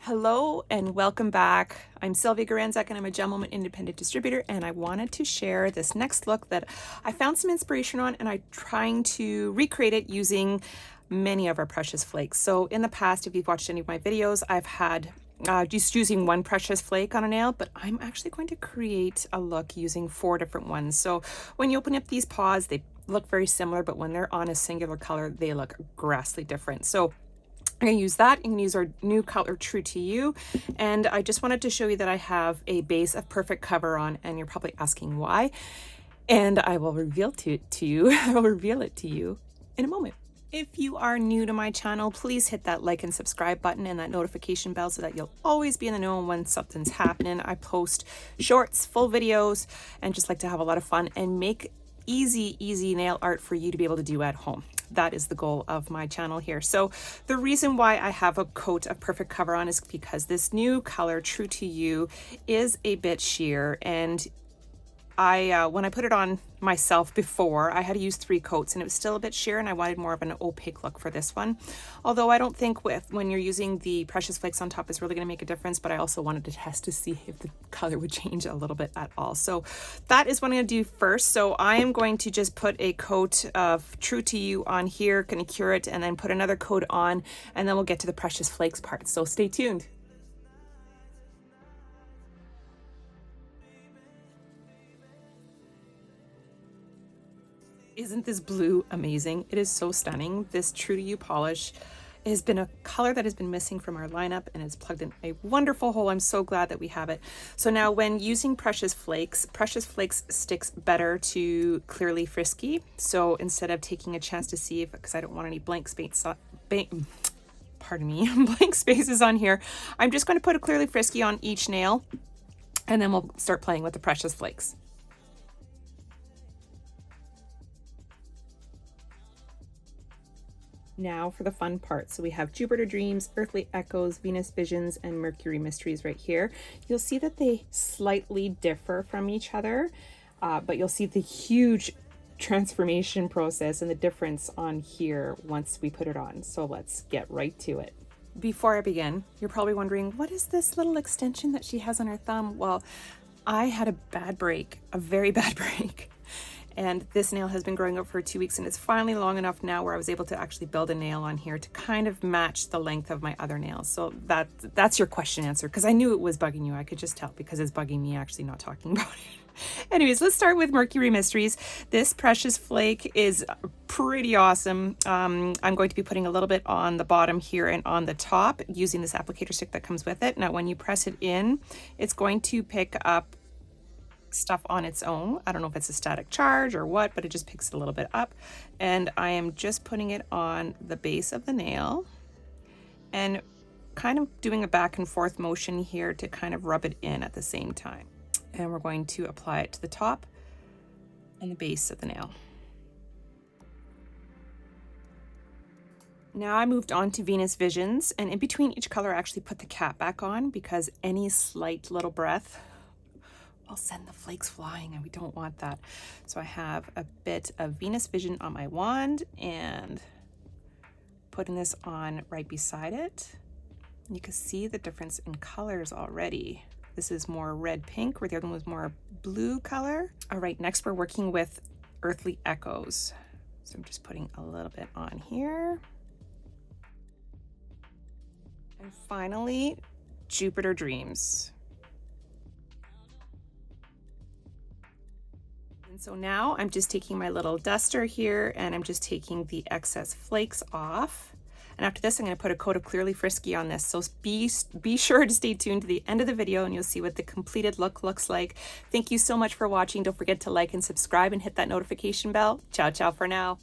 Hello and welcome back. I'm Sylvia Gorenszach and I'm a gentleman independent distributor, and I wanted to share this next look that I found some inspiration on, and I'm trying to recreate it using many of our Precious Flakes. So in the past, if you've watched any of my videos, I've had just using one Precious Flake on a nail, but I'm actually going to create a look using 4 different ones. So when you open up these paws, they look very similar, but when they're on a singular color, they look grossly different. So I'm going to use that. I'm going to use our new color, True to You. And I just wanted to show you that I have a base of Perfect Cover on, and you're probably asking why. And I will reveal to you, I will reveal it to you in a moment. If you are new to my channel, please hit that like and subscribe button and that notification bell so that you'll always be in the know when something's happening. I post shorts, full videos, and just like to have a lot of fun and make easy nail art for you to be able to do at home. That is the goal of my channel here. So the reason why I have a coat of Perfect Cover on is because this new color, True to You, is a bit sheer, and when I put it on myself before, I had to use 3 coats and it was still a bit sheer, and I wanted more of an opaque look for this one. Although I don't think when you're using the Precious Flakes on top is really going to make a difference, but I also wanted to test to see if the color would change a little bit at all. So that is what I'm going to do first. So I am going to just put a coat of True to You on here, going to cure it, and then put another coat on, and then we'll get to the Precious Flakes part. So stay tuned. Isn't this blue amazing? It is so stunning. This True to You polish has been a color that has been missing from our lineup, and it's plugged in a wonderful hole. I'm so glad that we have it. So now when using Precious Flakes sticks better to Clearly Frisky. So instead of taking a chance to see if, because I don't want any blank spaces on here, I'm just going to put a Clearly Frisky on each nail, and then we'll start playing with the Precious Flakes. Now for the fun part. So we have Jupiter Dreams, Earthly Echoes, Venus Visions, and Mercury Mysteries right here. You'll see that they slightly differ from each other, but you'll see the huge transformation process and the difference on here once we put it on. So let's get right to it. Before I begin, you're probably wondering, what is this little extension that she has on her thumb? Well, I had a bad break, a very bad break. And this nail has been growing up for 2 weeks, and it's finally long enough now where I was able to actually build a nail on here to kind of match the length of my other nails. So that's your question answered, because I knew it was bugging you. I could just tell because it's bugging me actually not talking about it. Anyways, let's start with Mercury Mysteries. This Precious Flake is pretty awesome. I'm going to be putting a little bit on the bottom here and on the top using this applicator stick that comes with it. Now, when you press it in, it's going to pick up stuff on its own. I don't know if it's a static charge or what, but it just picks it a little bit up. And I am just putting it on the base of the nail and kind of doing a back and forth motion here to kind of rub it in at the same time. And we're going to apply it to the top and the base of the nail. Now I moved on to Venus Visions, and in between each color I actually put the cap back on, because any slight little breath will send the flakes flying, and we don't want that. So I have a bit of Venus Vision on my wand and putting this on right beside it. You can see the difference in colors already. This is more red pink, where the other one was more blue color. All right, next we're working with Earthly Echoes. So I'm just putting a little bit on here. And finally, Jupiter Dreams. So now I'm just taking my little duster here, and I'm just taking the excess flakes off. And after this, I'm going to put a coat of Clearly Frisky on this. So be sure to stay tuned to the end of the video, and you'll see what the completed look looks like. Thank you so much for watching. Don't forget to like and subscribe and hit that notification bell. Ciao, ciao for now.